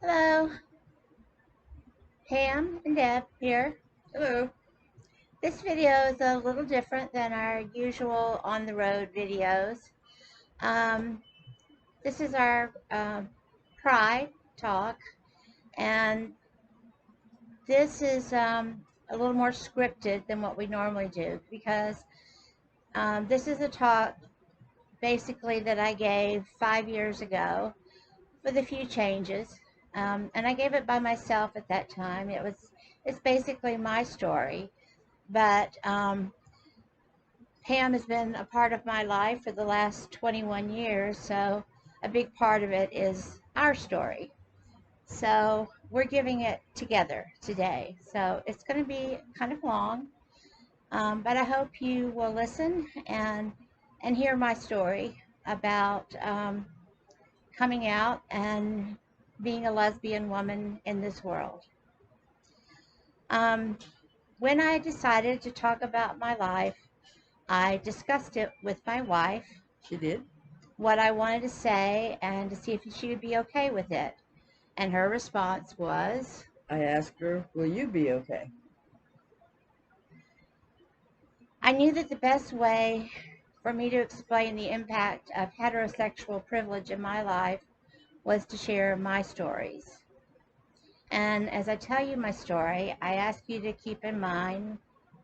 Hello, Pam and Deb here. Hello. This video is a little different than our usual on the road videos. Um, this is our Pride talk, and this is a little more scripted than what we normally do because this is a talk basically that I gave 5 years ago with a few changes. And I gave it by myself at that time. It's basically my story, but Pam has been a part of my life for the last 21 years, so a big part of it is our story. So we're giving it together today. So it's going to be kind of long, but I hope you will listen and hear my story about coming out and being a lesbian woman in this world. Um, when I decided to talk about my life, I discussed it with my wife, She did. what I wanted to say, and to see if she would be okay with it. And her response was, I asked her, will you be okay? I knew that the best way for me to explain the impact of heterosexual privilege in my life was to share my stories. And as I tell you my story, I ask you to keep in mind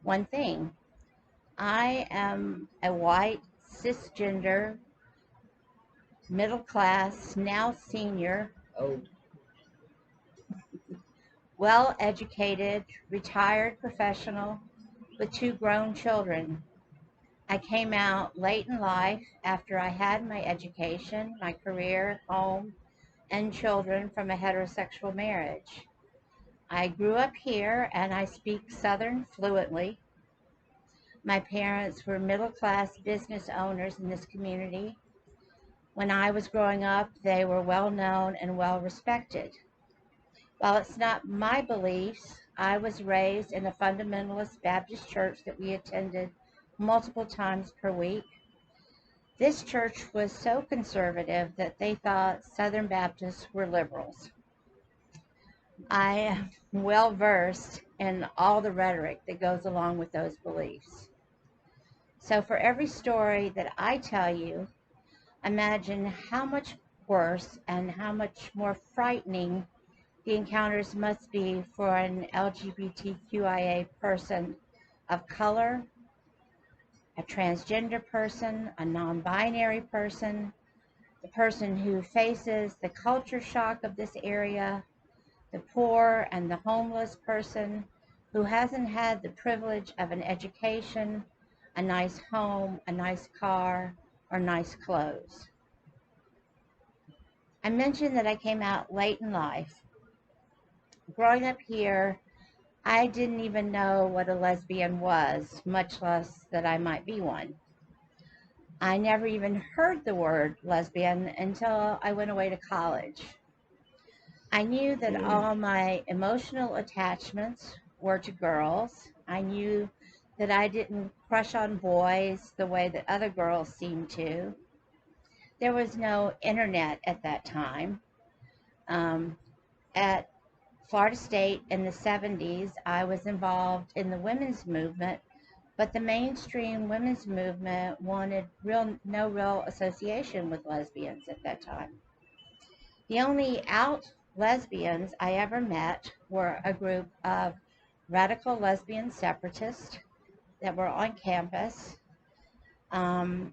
one thing. I am a white, cisgender, middle class, now senior, Oh, well educated, retired professional with two grown children. I came out late in life after I had my education, my career, home, and children from a heterosexual marriage. I grew up here and I speak Southern fluently. My parents were middle class business owners in this community. When I was growing up, they were well known and well respected. While it's not my beliefs, I was raised in a fundamentalist Baptist church that we attended multiple times per week. This church was so conservative that they thought Southern Baptists were liberals. I am well versed in all the rhetoric that goes along with those beliefs. So for every story that I tell you, imagine how much worse and how much more frightening the encounters must be for an LGBTQIA person of color, a transgender person, a non binary person, the person who faces the culture shock of this area, the poor and the homeless person who hasn't had the privilege of an education, a nice home, a nice car, or nice clothes. I mentioned that I came out late in life. Growing up here, I didn't even know what a lesbian was, much less that I might be one. I never even heard the word lesbian until I went away to college. I knew that all my emotional attachments were to girls. I knew that I didn't crush on boys the way that other girls seemed to. There was no internet at that time. At Florida State in the 70s, I was involved in the women's movement, but the mainstream women's movement wanted no real association with lesbians at that time. The only out lesbians I ever met were a group of radical lesbian separatists that were on campus. And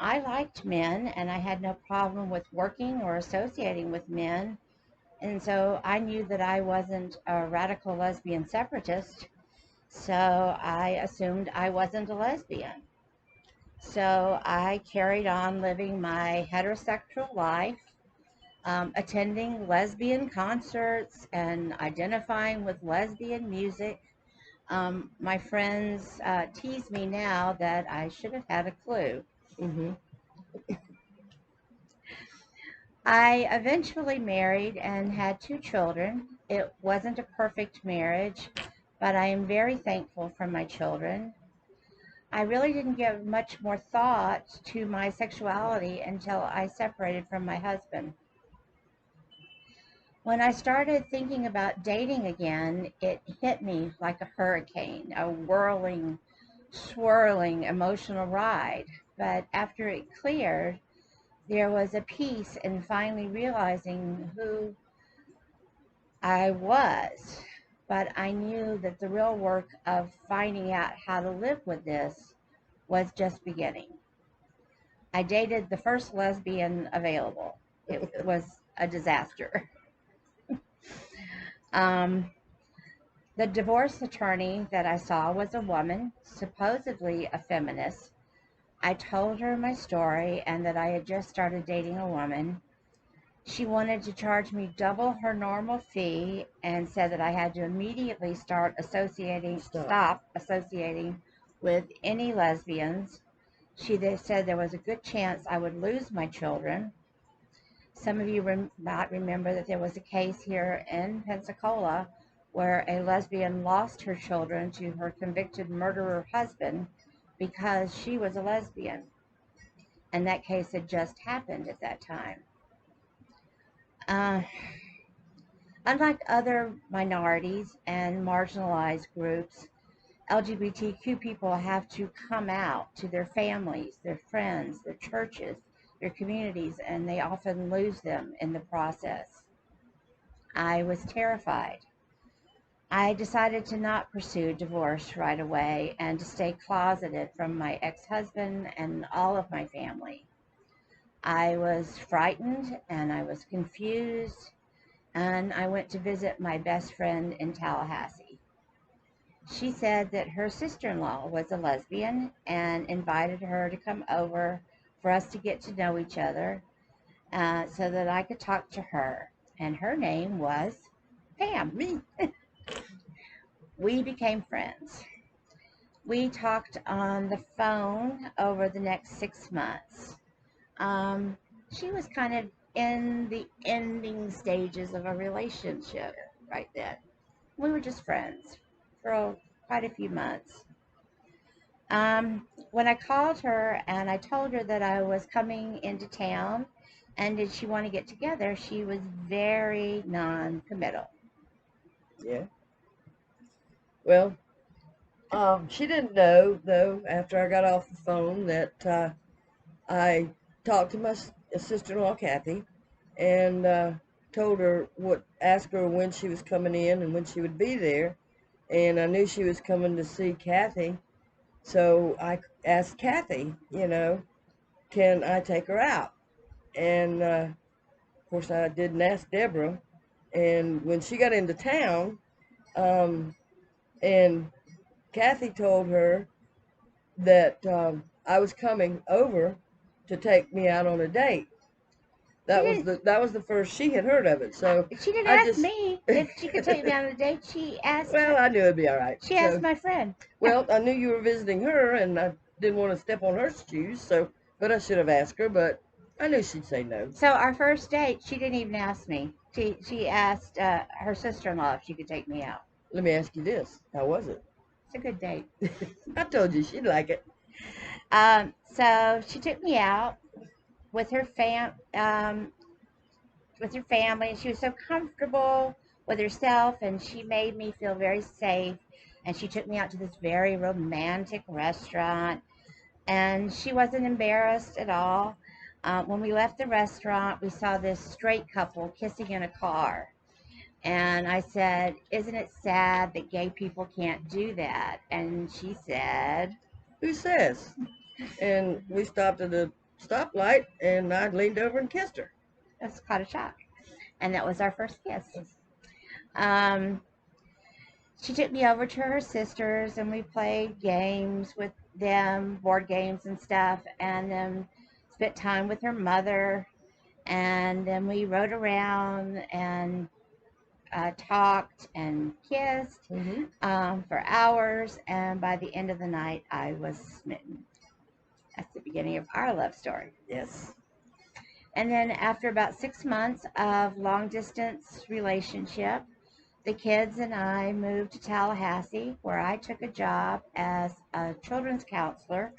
I liked men, and I had no problem with working or associating with men. And so I knew that I wasn't a radical lesbian separatist, so I assumed I wasn't a lesbian. So I carried on living my heterosexual life, attending lesbian concerts and identifying with lesbian music. My friends tease me now that I should have had a clue. mm-hmm. I eventually married and had two children. It wasn't a perfect marriage, but I am very thankful for my children. I really didn't give much more thought to my sexuality until I separated from my husband. When I started thinking about dating again, it hit me like a hurricane, a whirling, swirling emotional ride. But after it cleared, there was a peace in finally realizing who I was. But I knew that the real work of finding out how to live with this was just beginning. I dated the first lesbian available. It was a disaster. Um, the divorce attorney that I saw was a woman, supposedly a feminist. I told her my story and that I had just started dating a woman. She wanted to charge me double her normal fee and said that I had to immediately stop associating with any lesbians. She said there was a good chance I would lose my children. Some of you might remember that there was a case here in Pensacola where a lesbian lost her children to her convicted murderer husband because she was a lesbian. And that case had just happened at that time. Uh, Unlike other minorities and marginalized groups, LGBTQ people have to come out to their families, their friends, their churches, their communities, and they often lose them in the process. I was terrified. I decided to not pursue divorce right away and to stay closeted from my ex-husband and all of my family. I was frightened and I was confused, and I went to visit my best friend in Tallahassee. She said that her sister-in-law was a lesbian and invited her to come over for us to get to know each other so that I could talk to her. And her name was Pam. Me. We became friends. We talked on the phone over the next 6 months. Um, she was kind of in the ending stages of a relationship right then. We were just friends for quite a few months. When I called her and I told her that I was coming into town and did she want to get together, she was very non-committal. Yeah. Well, she didn't know, though, after I got off the phone that I talked to my sister-in-law, Kathy, and told her asked her when she was coming in and when she would be there. And I knew she was coming to see Kathy, so I asked Kathy, can I take her out? And of course, I didn't ask Debra. And when she got into town, um, and Kathy told her that I was coming over to take me out on a date. She That was didn't. the first she had heard of it. So She didn't I ask just me if she could take me on a date. She asked her. well, I knew it'd be all right. She asked So my friend. well, I knew you were visiting her, and I didn't want to step on her shoes. So, but I should have asked her. But I knew she'd say no. So our first date, she didn't even ask me. She asked her sister-in-law if she could take me out. Let me ask you this: how was it? It's a good date. I told you she'd like it. So she took me out with with her family. She was so comfortable with herself, and she made me feel very safe. And she took me out to this very romantic restaurant, and she wasn't embarrassed at all. When we left the restaurant, we saw this straight couple kissing in a car. And I said, "Isn't it sad that gay people can't do that?" And she said, Who says? And we stopped at a stoplight, and I leaned over and kissed her. "That's quite a shock." And that was our first kiss. Um, she took me over to her sisters and we played games with them, board games and stuff, and then spent time with her mother. And then we rode around and talked and kissed Mm-hmm. for hours. And by the end of the night, I was smitten. That's the beginning of our love story. Yes. And then after about 6 months of long distance relationship, the kids and I moved to Tallahassee, where I took a job as a children's counselor,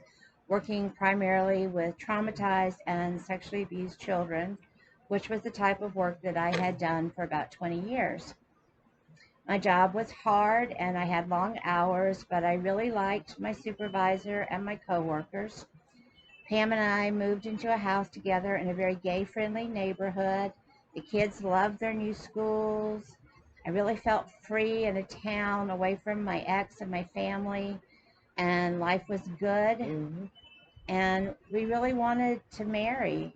working primarily with traumatized and sexually abused children which was the type of work that I had done for about 20 years. My job was hard and I had long hours, but I really liked my supervisor and my coworkers. Pam and I moved into a house together in a very gay-friendly neighborhood. The kids loved their new schools. I really felt free in a town away from my ex and my family, and life was good. Hmm. And we really wanted to marry,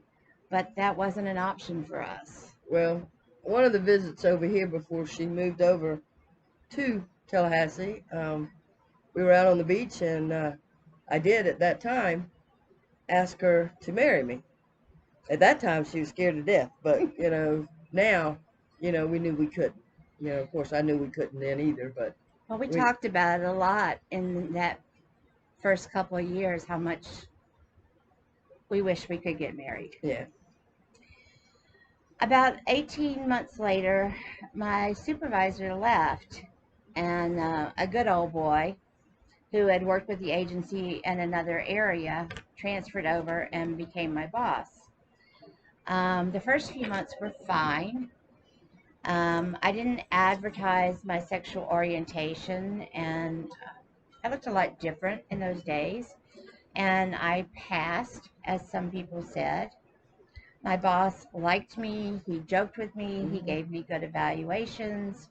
but that wasn't an option for us. Well, one of the visits over here before she moved over to Tallahassee, we were out on the beach, and I did at that time ask her to marry me. At that time, she was scared to death, but now, we knew we couldn't. Of course, I knew we couldn't then either, but Well, we we, talked about it a lot in that first couple of years, how much we wish we could get married. yeah. About 18 months later, my supervisor left, and a good old boy who had worked with the agency in another area transferred over and became my boss. The first few months were fine. I didn't advertise my sexual orientation, and I looked a lot different in those days. And I passed, as some people said. My boss liked me, he joked with me, he Hmm. gave me good evaluations.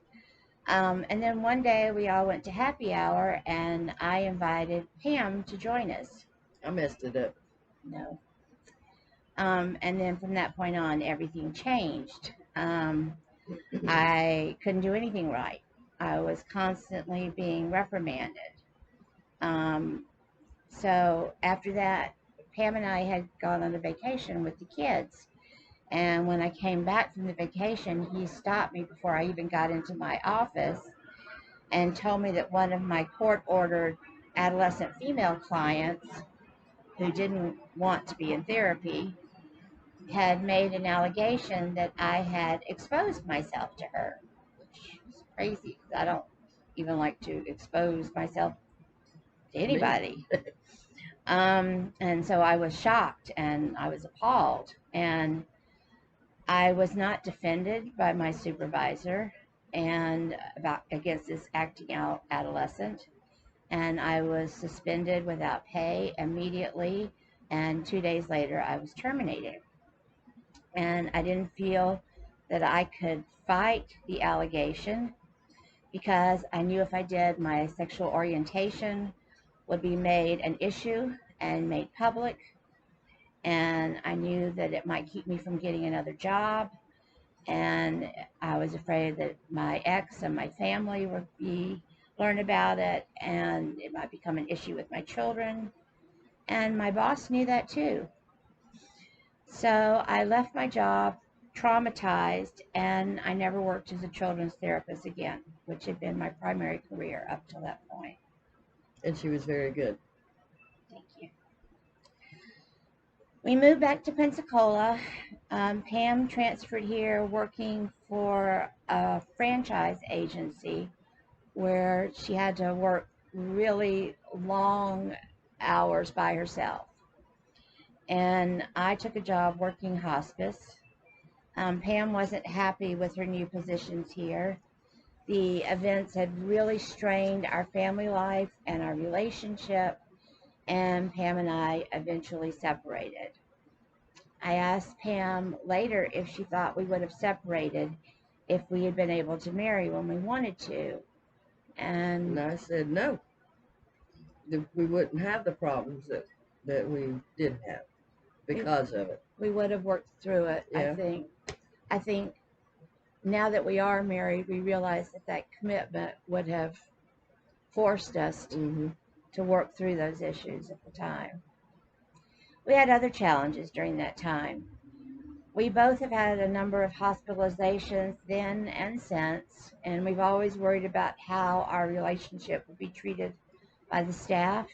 And then one day we all went to happy hour and I invited Pam to join us. I messed it up. No. And then from that point on, everything changed. I couldn't do anything right. I was constantly being reprimanded. Um, so after that, Pam and I had gone on a vacation with the kids. And when I came back from the vacation, he stopped me before I even got into my office and told me that one of my court ordered adolescent female clients who didn't want to be in therapy had made an allegation that I had exposed myself to her, which is crazy because I don't even like to expose myself to Me. anybody. And so I was shocked and I was appalled. And I was not defended by my supervisor and about against this acting out adolescent, and I was suspended without pay immediately, and 2 days later I was terminated. And I didn't feel that I could fight the allegation because I knew if I did, my sexual orientation would be made an issue and made public, and I knew that it might keep me from getting another job, and I was afraid that my ex and my family would be learn about it and it might become an issue with my children, and my boss knew that too. So I left my job traumatized, and I never worked as a children's therapist again, which had been my primary career up till that point. And she was very good. Thank you. We moved back to Pensacola. Pam transferred here working for a franchise agency where she had to work really long hours by herself. And I took a job working hospice. Pam wasn't happy with her new positions here. The events had really strained our family life and our relationship, and Pam and I eventually separated. I asked Pam later if she thought we would have separated if we had been able to marry when we wanted to. And And I said no, we wouldn't have the problems that we did have we, because of it. we would have worked through it, I Yeah. think. I think now that we are married, we realize that that commitment would have forced us Hmm. to work through those issues at the time. We had other challenges during that time. We both have had a number of hospitalizations then and since, and we've always worried about how our relationship would be treated by the staff.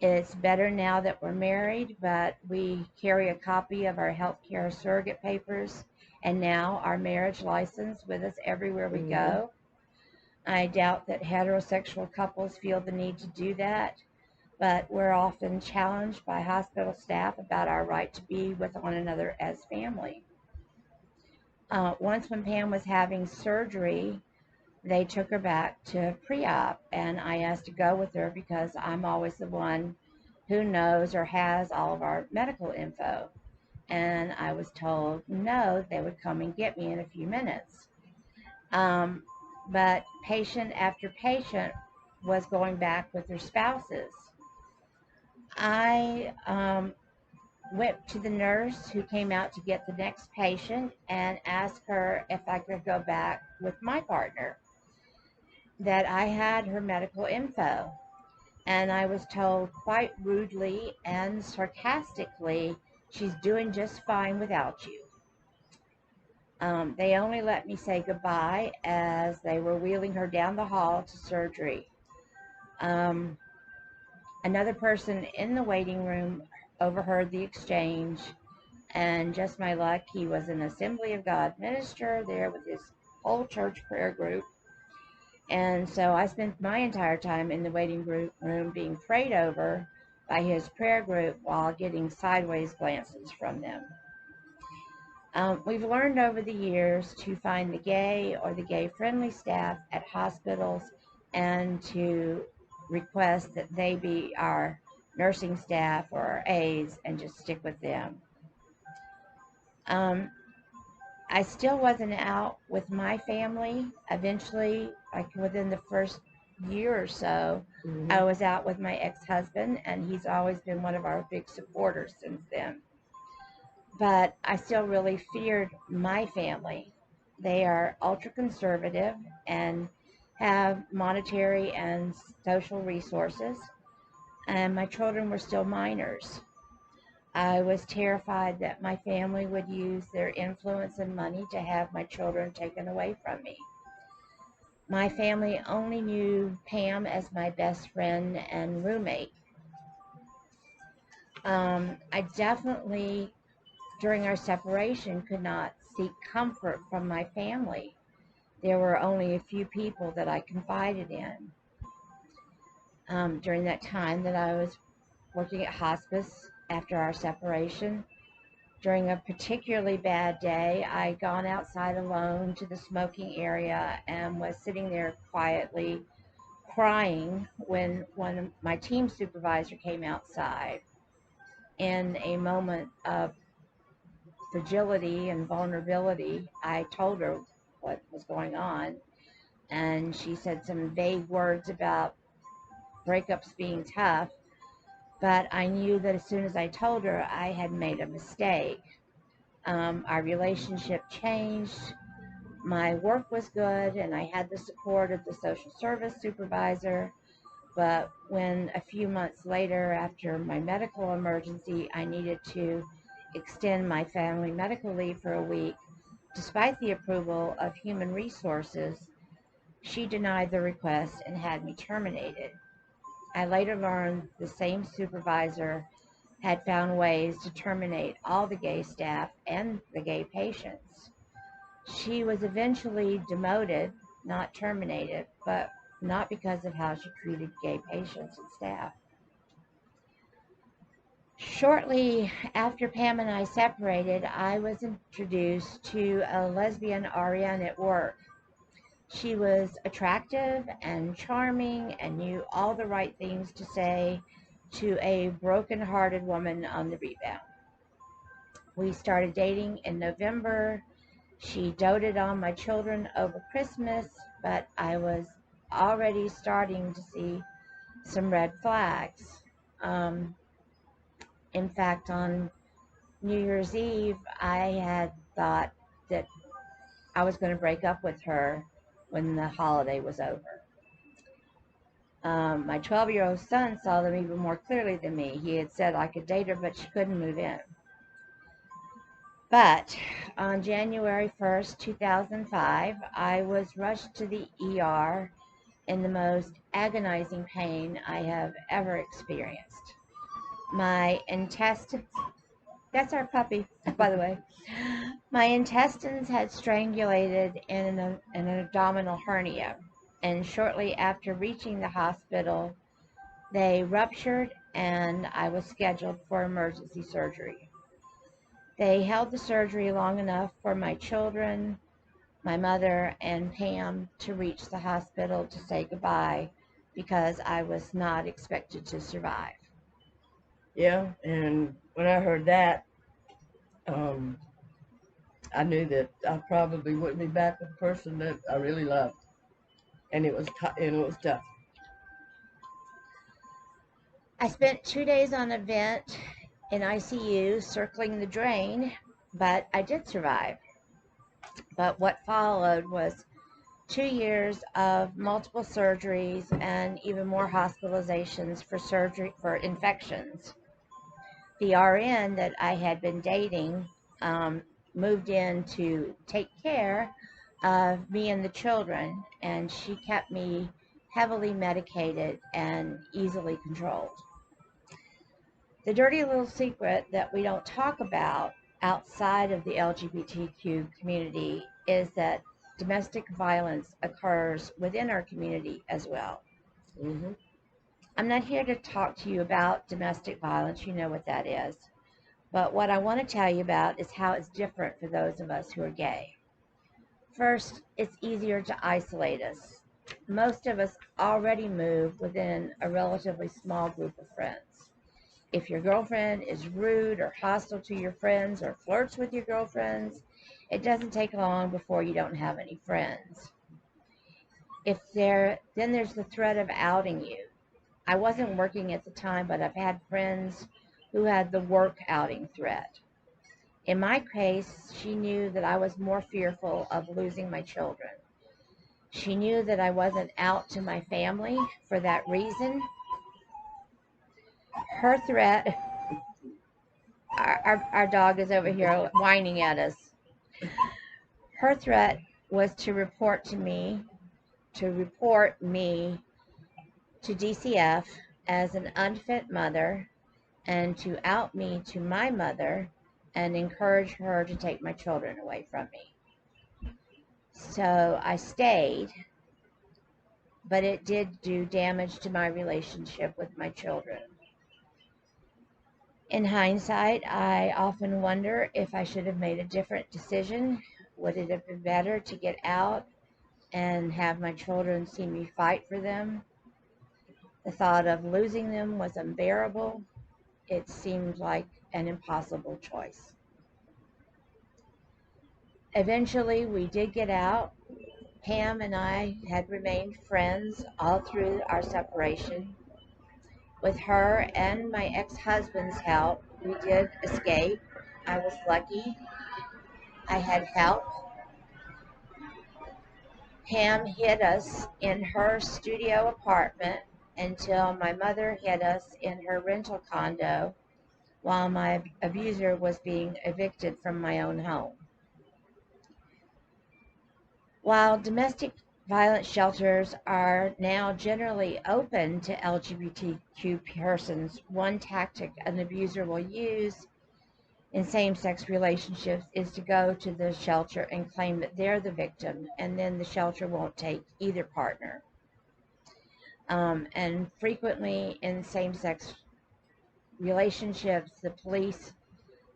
It's better now that we're married, but we carry a copy of our healthcare surrogate papers and now our marriage license with us everywhere we Hmm. go. I doubt that heterosexual couples feel the need to do that, but we're often challenged by hospital staff about our right to be with one another as family. Once when Pam was having surgery, they took her back to pre-op, and I asked to go with her because I'm always the one who knows or has all of our medical info. And I was told no, they would come and get me in a few minutes. Um, but patient after patient was going back with their spouses. I went to the nurse who came out to get the next patient and asked her if I could go back with my partner, that I had her medical info. And I was told quite rudely and sarcastically, she's doing just fine without you. They only let me say goodbye as they were wheeling her down the hall to surgery. Um, Another person in the waiting room overheard the exchange, and just my luck, he was an Assembly of God minister there with his whole church prayer group. And so I spent my entire time in the waiting room being prayed over by his prayer group while getting sideways glances from them. We've learned over the years to find the gay or the gay-friendly staff at hospitals and to request that they be our nursing staff or our aides and just stick with them. I still wasn't out with my family. Eventually, like within the first year or so, I was out with my ex-husband, and he's always been one of our big supporters since then. But I still really feared my family. They are ultra conservative and have monetary and social resources, and my children were still minors. I was terrified that my family would use their influence and money to have my children taken away from me. My family only knew Pam as my best friend and roommate. I definitely, during our separation, could not seek comfort from my family. There were only a few people that I confided in. During that time that I was working at hospice after our separation, during a particularly bad day, I'd gone outside alone to the smoking area and was sitting there quietly crying when one of my team supervisor came outside. In a moment of fragility and vulnerability, I told her what was going on, and she said some vague words about breakups being tough, but I knew that as soon as I told her, I had made a mistake. Our relationship changed. My work was good, and I had the support of the social service supervisor. But when a few months later, after my medical emergency, I needed to extend my family medical leave for a week, despite the approval of human resources, she denied the request and had me terminated. I later learned the same supervisor had found ways to terminate all the gay staff and the gay patients. She was eventually demoted, not terminated, but not because of how she treated gay patients and staff. Shortly after Pam and I separated, I was introduced to a lesbian RN at work. She was attractive and charming and knew all the right things to say to a broken-hearted woman on the rebound. We started dating in November. She doted on my children over Christmas, but I was already starting to see some red flags. In fact, on New Year's Eve, I had thought that I was going to break up with her when the holiday was over. My 12-year-old son saw them even more clearly than me. He had said I could date her, but she couldn't move in. But on January 1st, 2005, I was rushed to the ER in the most agonizing pain I have ever experienced. My intestines, that's our puppy, by the way. My intestines had strangulated in an abdominal hernia, and shortly after reaching the hospital, they ruptured and I was scheduled for emergency surgery. They held the surgery long enough for my children, my mother, and Pam to reach the hospital to say goodbye because I was not expected to survive. Yeah, and when I heard that, um, I knew that I probably wouldn't be back with the person that I really loved, and it was tough. I spent 2 days on a vent in ICU circling the drain, but I did survive. But what followed was 2 years of multiple surgeries and even more hospitalizations for surgery for infections. The RN that I had been dating moved in to take care of me and the children, and she kept me heavily medicated and easily controlled. The dirty little secret that we don't talk about outside of the LGBTQ community is that domestic violence occurs within our community as well. Hmm. I'm not here to talk to you about domestic violence, you know what that is. But what I want to tell you about is how it's different for those of us who are gay. First, it's easier to isolate us. Most of us already move within a relatively small group of friends. If your girlfriend is rude or hostile to your friends or flirts with your girlfriends, it doesn't take long before you don't have any friends. Then there's the threat of outing you. I wasn't working at the time, but I've had friends who had the work outing threat. In my case, she knew that I was more fearful of losing my children. She knew that I wasn't out to my family for that reason. Her threat, our dog is over here whining at us. Her threat was to report me to DCF as an unfit mother and to out me to my mother and encourage her to take my children away from me. So I stayed, but it did do damage to my relationship with my children. In hindsight, I often wonder if I should have made a different decision. Would it have been better to get out and have my children see me fight for them? The thought of losing them was unbearable. It seemed like an impossible choice. Eventually, we did get out. Pam and I had remained friends all through our separation. With her and my ex-husband's help, we did escape. I was lucky. I had help. Pam hid us in her studio apartment until my mother hid us in her rental condo while my abuser was being evicted from my own home. While domestic violence shelters are now generally open to LGBTQ persons, one tactic an abuser will use in same-sex relationships is to go to the shelter and claim that they're the victim, and then the shelter won't take either partner. And frequently in same-sex relationships, the police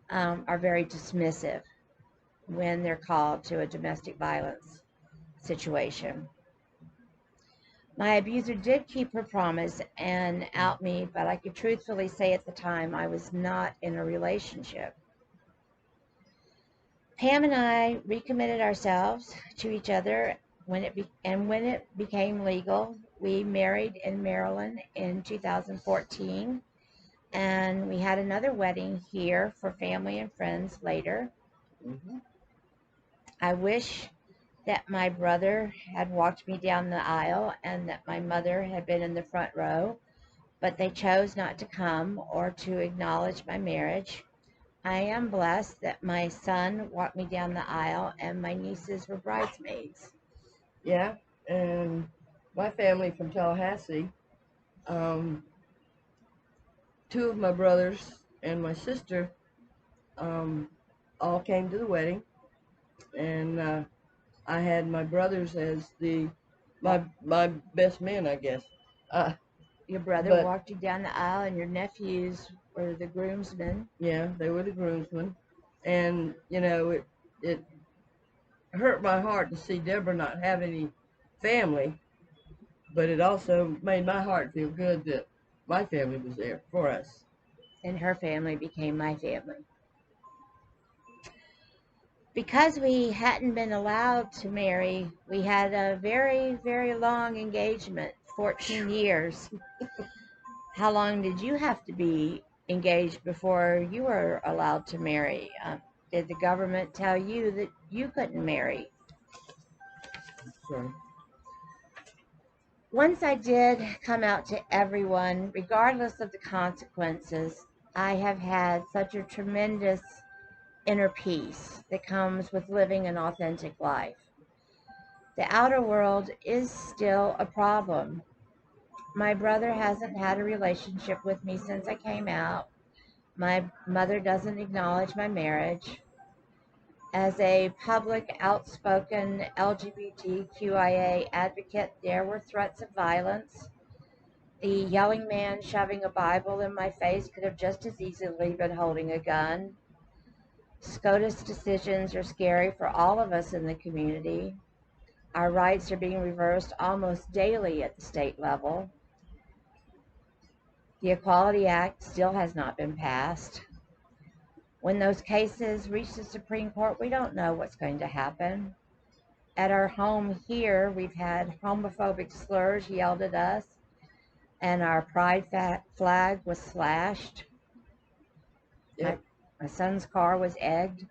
are very dismissive when they're called to a domestic violence situation. My abuser did keep her promise and out me, but I could truthfully say at the time I was not in a relationship. Pam and I recommitted ourselves to each other when it became legal. We married in Maryland in 2014, and we had another wedding here for family and friends later. Hmm. I wish that my brother had walked me down the aisle and that my mother had been in the front row, but they chose not to come or to acknowledge my marriage. I am blessed that my son walked me down the aisle and my nieces were bridesmaids. Yeah, and my family from Tallahassee, um, two of my brothers and my sister, um, all came to the wedding, and I had my brothers as my best men, I guess. Uh, Your brother but walked you down the aisle and your nephews were the groomsmen. yeah, they were the groomsmen, And, it hurt my heart to see Deborah not have any family, but it also made my heart feel good that my family was there for us. And her family became my family. Because we hadn't been allowed to marry, we had a very, very long engagement, 14 years. How long did you have to be engaged before you were allowed to marry? Did the government tell you that you couldn't marry? Sorry. Once I did come out to everyone, regardless of the consequences, I have had such a tremendous inner peace that comes with living an authentic life. The outer world is still a problem. My brother hasn't had a relationship with me since I came out. My mother doesn't acknowledge my marriage. As a public, outspoken LGBTQIA advocate, there were threats of violence. The yelling man shoving a Bible in my face could have just as easily been holding a gun. SCOTUS decisions are scary for all of us in the community. Our rights are being reversed almost daily at the state level. The Equality Act still has not been passed. When those cases reach the Supreme Court, we don't know what's going to happen. At our home here, we've had homophobic slurs yelled at us, and our pride flag was slashed. Yep. My son's car was egged.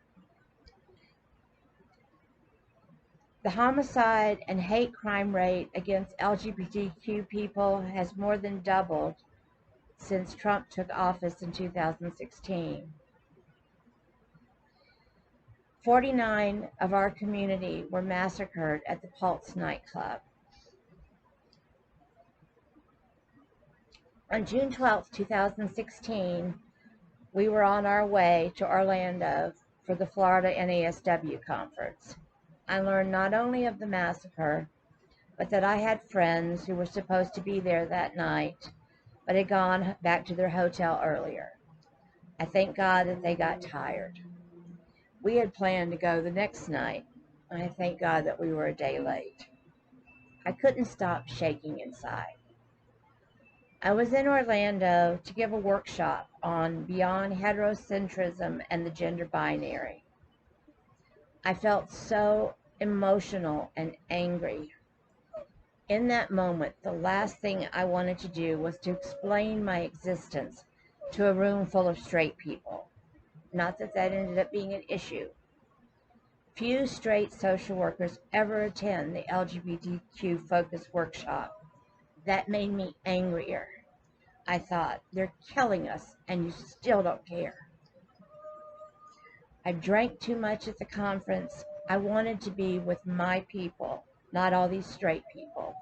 The homicide and hate crime rate against LGBTQ people has more than doubled since Trump took office in 2016. 49 of our community were massacred at the Pulse nightclub. On June 12, 2016, we were on our way to Orlando for the Florida NASW conference. I learned not only of the massacre, but that I had friends who were supposed to be there that night, but had gone back to their hotel earlier. I thank God that they got tired. We had planned to go the next night. I thank God that we were a day late. I couldn't stop shaking inside. I was in Orlando to give a workshop on beyond heterocentrism and the gender binary. I felt so emotional and angry. In that moment, the last thing I wanted to do was to explain my existence to a room full of straight people. Not that that ended up being an issue. Few straight social workers ever attend the LGBTQ focused workshop. That made me angrier. I thought, they're killing us and you still don't care. I drank too much at the conference. I wanted to be with my people, not all these straight people.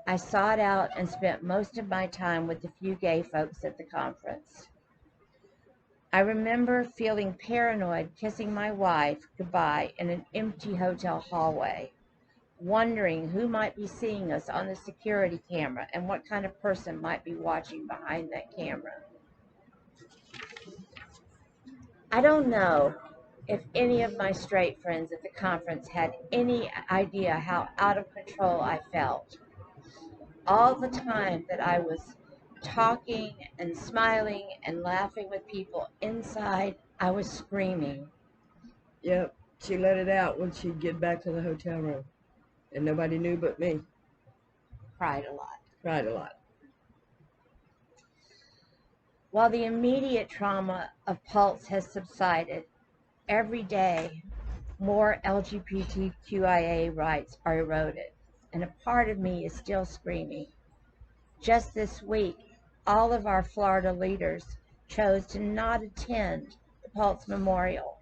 I sought out and spent most of my time with the few gay folks at the conference. I remember feeling paranoid kissing my wife goodbye in an empty hotel hallway, wondering who might be seeing us on the security camera and what kind of person might be watching behind that camera. I don't know if any of my straight friends at the conference had any idea how out of control I felt. All the time that I was talking and smiling and laughing with people, inside I was screaming. Yep. She let it out when she'd get back to the hotel room. And nobody knew but me. Cried a lot. Cried a lot. While the immediate trauma of Pulse has subsided, every day more LGBTQIA rights are eroded, and a part of me is still screaming. Just this week, all of our Florida leaders chose to not attend the Pulse Memorial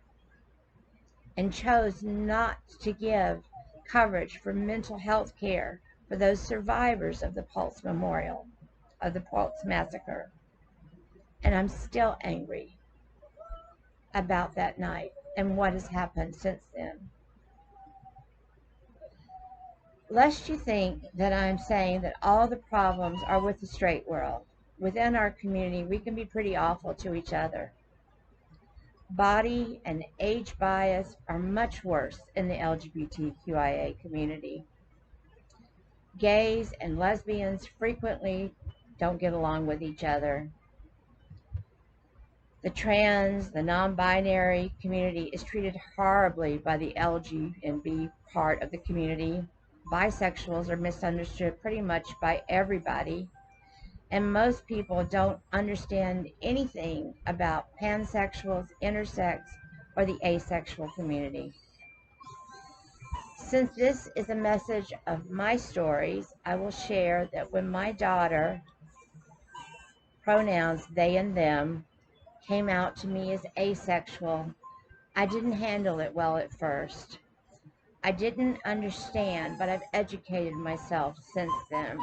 and chose not to give coverage for mental health care for those survivors of the Pulse Memorial, of the Pulse Massacre. And I'm still angry about that night and what has happened since then. Lest you think that I'm saying that all the problems are with the straight world. Within our community, we can be pretty awful to each other. body and age bias are much worse in the LGBTQIA community. Gays and lesbians frequently don't get along with each other. The trans, the non-binary community is treated horribly by the LG and B part of the community. Bisexuals are misunderstood pretty much by everybody, and most people don't understand anything about pansexuals, intersex, or the asexual community. Since this is a message of my stories, I will share that when my daughter, pronouns they and them, came out to me as asexual, I didn't handle it well at first. I didn't understand, but I've educated myself since then.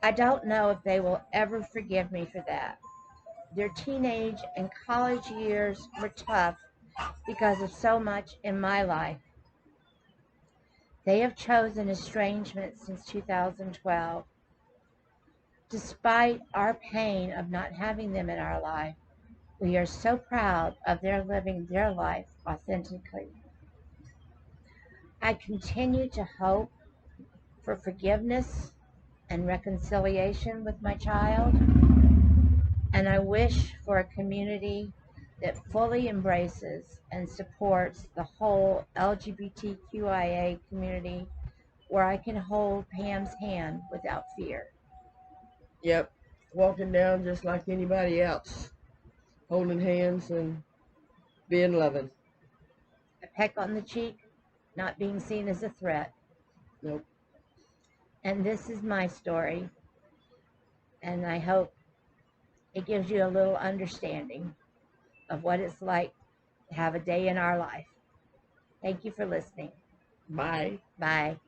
I don't know if they will ever forgive me for that. Their teenage and college years were tough because of so much in my life. They have chosen estrangement since 2012. Despite our pain of not having them in our life, we are so proud of their living their life authentically. I continue to hope for forgiveness and reconciliation with my child, and I wish for a community that fully embraces and supports the whole LGBTQIA community, where I can hold Pam's hand without fear. Yep. Walking down just like anybody else, holding hands and being loving. A peck on the cheek, not being seen as a threat. Nope. And this is my story, and I hope it gives you a little understanding of what it's like to have a day in our life. Thank you for listening. Bye. Bye.